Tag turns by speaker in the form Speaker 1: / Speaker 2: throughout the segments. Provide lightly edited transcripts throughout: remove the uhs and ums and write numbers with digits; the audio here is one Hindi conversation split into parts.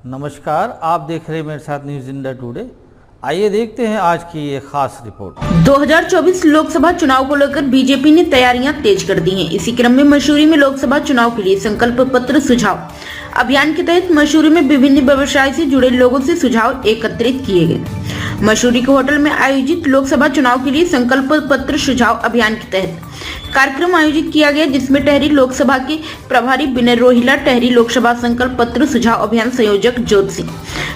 Speaker 1: नमस्कार, आप देख रहे हैं मेरे साथ न्यूज़ इंडिया टुडे। आइए देखते हैं आज की ये खास रिपोर्ट।
Speaker 2: 2024 लोकसभा चुनाव को लेकर बीजेपी ने तैयारियां तेज कर दी हैं। इसी क्रम में मसूरी में लोकसभा चुनाव के लिए संकल्प पत्र सुझाव अभियान के तहत मसूरी में विभिन्न व्यवसाय से जुड़े लोगों से सुझाव एकत्रित किए गए। मसूरी के होटल में आयोजित लोकसभा चुनाव के लिए संकल्प पत्र सुझाव अभियान के तहत कार्यक्रम आयोजित किया गया, जिसमें टहरी लोकसभा के प्रभारी विनय रोहिला, टहरी लोकसभा संकल्प पत्र सुझाव अभियान संयोजक ज्योत सिंह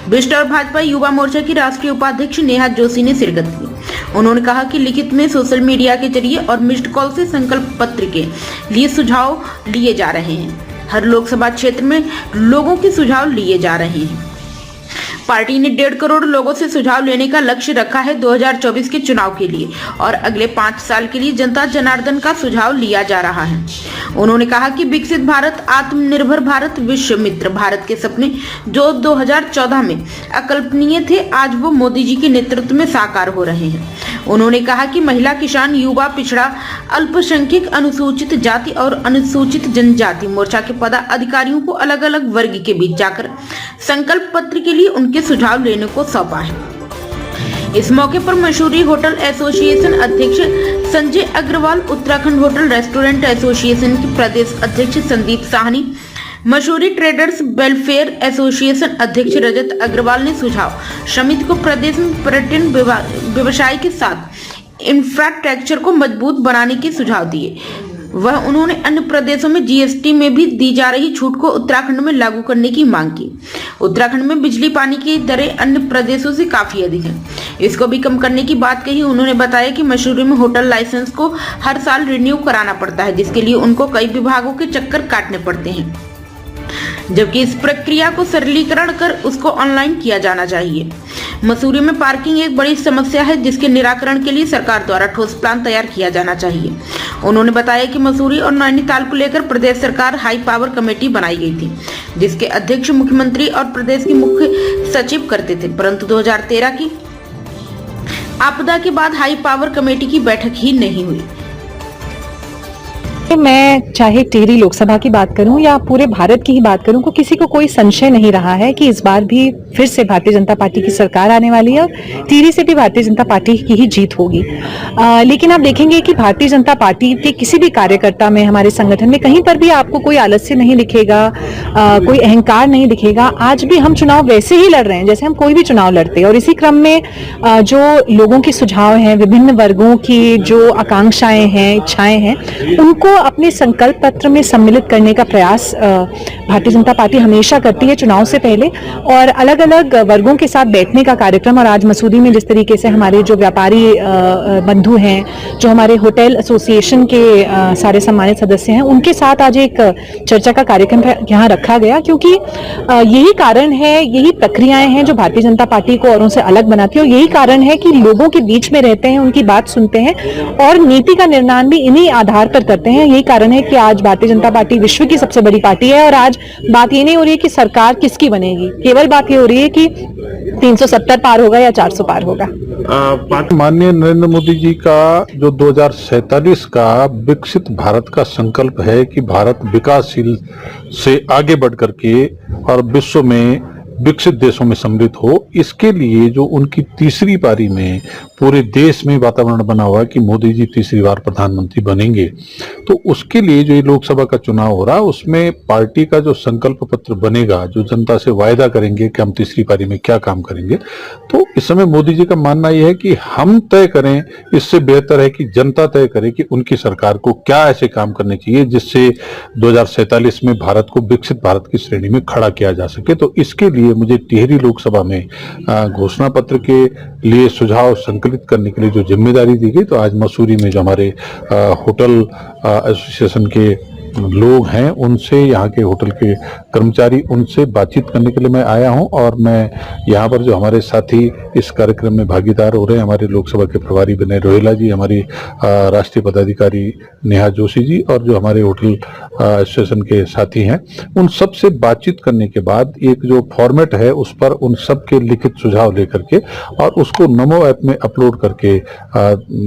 Speaker 2: बिष्ट और भाजपा युवा मोर्चा की राष्ट्रीय उपाध्यक्ष नेहा जोशी ने शिरकत की। उन्होंने कहा कि लिखित में, सोशल मीडिया के जरिए और मिस्ड कॉल से संकल्प पत्र के लिए सुझाव लिए जा रहे हैं। हर लोकसभा क्षेत्र में लोगों के सुझाव लिए जा रहे हैं। पार्टी ने 1.5 करोड़ लोगों से सुझाव लेने का लक्ष्य रखा है 2024 के चुनाव के लिए, और अगले 5 साल के लिए जनता जनार्दन का सुझाव लिया जा रहा है। उन्होंने कहा कि विकसित भारत, आत्मनिर्भर भारत, विश्व मित्र भारत के सपने जो 2014 में अकल्पनीय थे, आज वो मोदी जी के नेतृत्व में साकार हो रहे हैं। उन्होंने कहा कि महिला, किसान, युवा, पिछड़ा, अल्पसंख्यक, अनुसूचित जाति और अनुसूचित जनजाति मोर्चा के पदाधिकारियों को अलग अलग वर्ग के बीच जाकर संकल्प पत्र के लिए उनके सुझाव लेने को सौंपा है। इस मौके पर मसूरी होटल एसोसिएशन अध्यक्ष Sanjay Agarwal, Uttarakhand hotel restaurant association के प्रदेश अध्यक्ष Sandeep Sahni, Mussoorie traders welfare association अध्यक्ष रजत अग्रवाल ने सुझाव समिति को प्रदेश में पर्यटन व्यवसाय के साथ इंफ्रास्ट्रक्चर को मजबूत बनाने के सुझाव दिए। उन्होंने अन्य प्रदेशों में जीएसटी में भी दी जा रही छूट को उत्तराखंड में लागू करने की मांग की। उत्तराखंड में बिजली पानी की दरें अन्य प्रदेशों से काफी अधिक हैं, इसको भी कम करने की बात कही। उन्होंने बताया कि मसूरी में होटल लाइसेंस को हर साल रिन्यू कराना पड़ता है, जिसके लिए उनको कई विभागों के चक्कर काटने पड़ते हैं, जबकि इस प्रक्रिया को सरलीकरण कर उसको ऑनलाइन किया जाना चाहिए। मसूरी में पार्किंग एक बड़ी समस्या है, जिसके निराकरण के लिए सरकार द्वारा ठोस प्लान तैयार किया जाना चाहिए। उन्होंने बताया कि मसूरी और नैनीताल को लेकर प्रदेश सरकार हाई पावर कमेटी बनाई गई थी, जिसके अध्यक्ष मुख्यमंत्री और प्रदेश के मुख्य सचिव करते थे, परंतु 2013 की आपदा के बाद हाई पावर कमेटी की बैठक ही नहीं हुई।
Speaker 3: मैं चाहे टिहरी लोकसभा की बात करूं या पूरे भारत की ही बात करूं, को किसी को कोई संशय नहीं रहा है कि इस बार भी फिर से भारतीय जनता पार्टी की सरकार आने वाली है और टिहरी से भी भारतीय जनता पार्टी की ही जीत होगी। लेकिन आप देखेंगे कि भारतीय जनता पार्टी के किसी भी कार्यकर्ता में, हमारे संगठन में कहीं पर भी आपको कोई आलस्य नहीं दिखेगा, कोई अहंकार नहीं दिखेगा। आज भी हम चुनाव वैसे ही लड़ रहे हैं जैसे हम कोई भी चुनाव लड़ते हैं, और इसी क्रम में जो लोगों के सुझाव हैं, विभिन्न वर्गों की जो आकांक्षाएं हैं, इच्छाएं हैं, उनको अपने संकल्प पत्र में सम्मिलित करने का प्रयास भारतीय जनता पार्टी हमेशा करती है चुनाव से पहले, और अलग अलग वर्गों के साथ बैठने का कार्यक्रम। और आज मसूरी में जिस तरीके से हमारे जो व्यापारी बंधु हैं, जो हमारे होटल एसोसिएशन के सारे सम्मानित सदस्य हैं, उनके साथ आज एक चर्चा का कार्यक्रम यहाँ रखा गया, क्योंकि यही कारण है, यही प्रक्रियाएं हैं जो भारतीय जनता पार्टी को औरों से अलग बनाती है, और यही कारण है कि लोगों के बीच में रहते हैं, उनकी बात सुनते हैं और नीति का निर्माण भी इन्हीं आधार पर करते हैं। यही कारण है कि आज भारतीय जनता पार्टी विश्व की सबसे बड़ी पार्टी है, और आज बात ये नहीं हो रही है कि सरकार किसकी बनेगी, केवल बात ये हो रही है कि 370 पार होगा या 400 पार होगा।
Speaker 4: माननीय नरेंद्र मोदी जी का जो 2047 का विकसित भारत का संकल्प है कि भारत विकासशील से आगे बढ़ करके और विश्व में विकसित देशों में सम्मिलित हो, इसके लिए जो उनकी तीसरी पारी में पूरे देश में वातावरण बना हुआ है कि मोदी जी तीसरी बार प्रधानमंत्री बनेंगे, तो उसके लिए जो ये लोकसभा का चुनाव हो रहा है, उसमें पार्टी का जो संकल्प पत्र बनेगा, जो जनता से वायदा करेंगे कि हम तीसरी पारी में क्या काम करेंगे, तो इस समय मोदी जी का मानना यह है कि हम तय करें, इससे बेहतर है कि जनता तय करे कि उनकी सरकार को क्या ऐसे काम करने चाहिए जिससे 2047 में भारत को विकसित भारत की श्रेणी में खड़ा किया जा सके। तो इसके लिए मुझे टिहरी लोकसभा में घोषणा पत्र के लिए सुझाव संकलित करने के लिए जो जिम्मेदारी दी गई, तो आज मसूरी में जो हमारे होटल एसोसिएशन के लोग हैं, उनसे, यहाँ के होटल के कर्मचारी, उनसे बातचीत करने के लिए मैं आया हूं। और मैं यहाँ पर जो हमारे साथी इस कार्यक्रम में भागीदार हो रहे हैं, हमारे लोकसभा के प्रभारी विनय रोहिला जी, हमारी राष्ट्रीय पदाधिकारी नेहा जोशी जी, और जो हमारे होटल एसोसिएशन के साथी हैं, उन सब से बातचीत करने के बाद एक जो फॉर्मेट है उस पर उन सब के लिखित सुझाव लेकर के और उसको नमो ऐप में अपलोड करके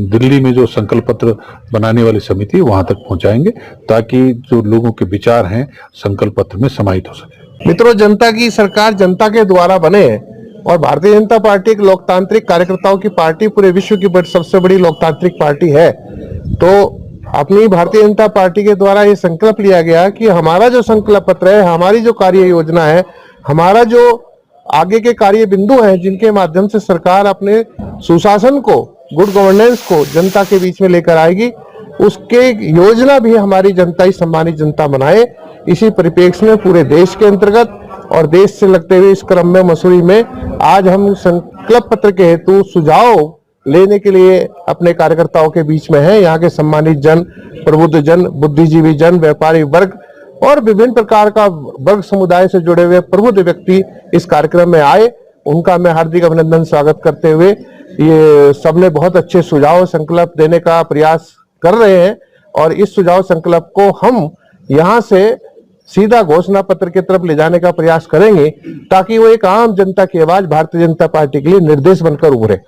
Speaker 4: दिल्ली में जो संकल्प पत्र बनाने वाली समिति वहां तक पहुंचाएंगे, ताकि जो लोगों के विचार हैं संकल्प पत्र में समाहित हो सके।
Speaker 5: मित्रों, जनता की सरकार जनता के द्वारा बने और भारतीय जनता पार्टी एक लोकतांत्रिक कार्यकर्ताओं की पार्टी, पूरे विश्व की सबसे बड़ी लोकतांत्रिक पार्टी है। तो अपनी भारतीय जनता पार्टी के द्वारा ये संकल्प लिया गया कि हमारा जो संकल्प पत्र है, हमारी जो कार्य योजना है, हमारा जो आगे के कार्य बिंदु हैं, जिनके माध्यम से सरकार अपने सुशासन को, गुड गवर्नेंस को जनता के बीच में लेकर आएगी, उसके योजना भी हमारी जनता ही सम्मानित जनता बनाए। इसी परिप्रेक्ष्य में पूरे देश के अंतर्गत और देश से लगते हुए इस क्रम में मसूरी में आज हम संकल्प पत्र के हेतु सुझाव लेने के लिए अपने कार्यकर्ताओं के बीच में हैं। यहाँ के सम्मानित जन, प्रबुद्ध जन, बुद्धिजीवी जन, व्यापारी वर्ग और विभिन्न प्रकार का वर्ग समुदाय से जुड़े हुए प्रबुद्ध व्यक्ति इस कार्यक्रम में आए। उनका मैं हार्दिक अभिनंदन स्वागत करते हुए, ये सबने बहुत अच्छे सुझाव संकल्प देने का प्रयास कर रहे हैं और इस सुझाव संकल्प को हम यहाँ से सीधा घोषणा पत्र की तरफ ले जाने का प्रयास करेंगे, ताकि वो एक आम जनता की आवाज भारतीय जनता पार्टी के लिए निर्देश बनकर उभरे।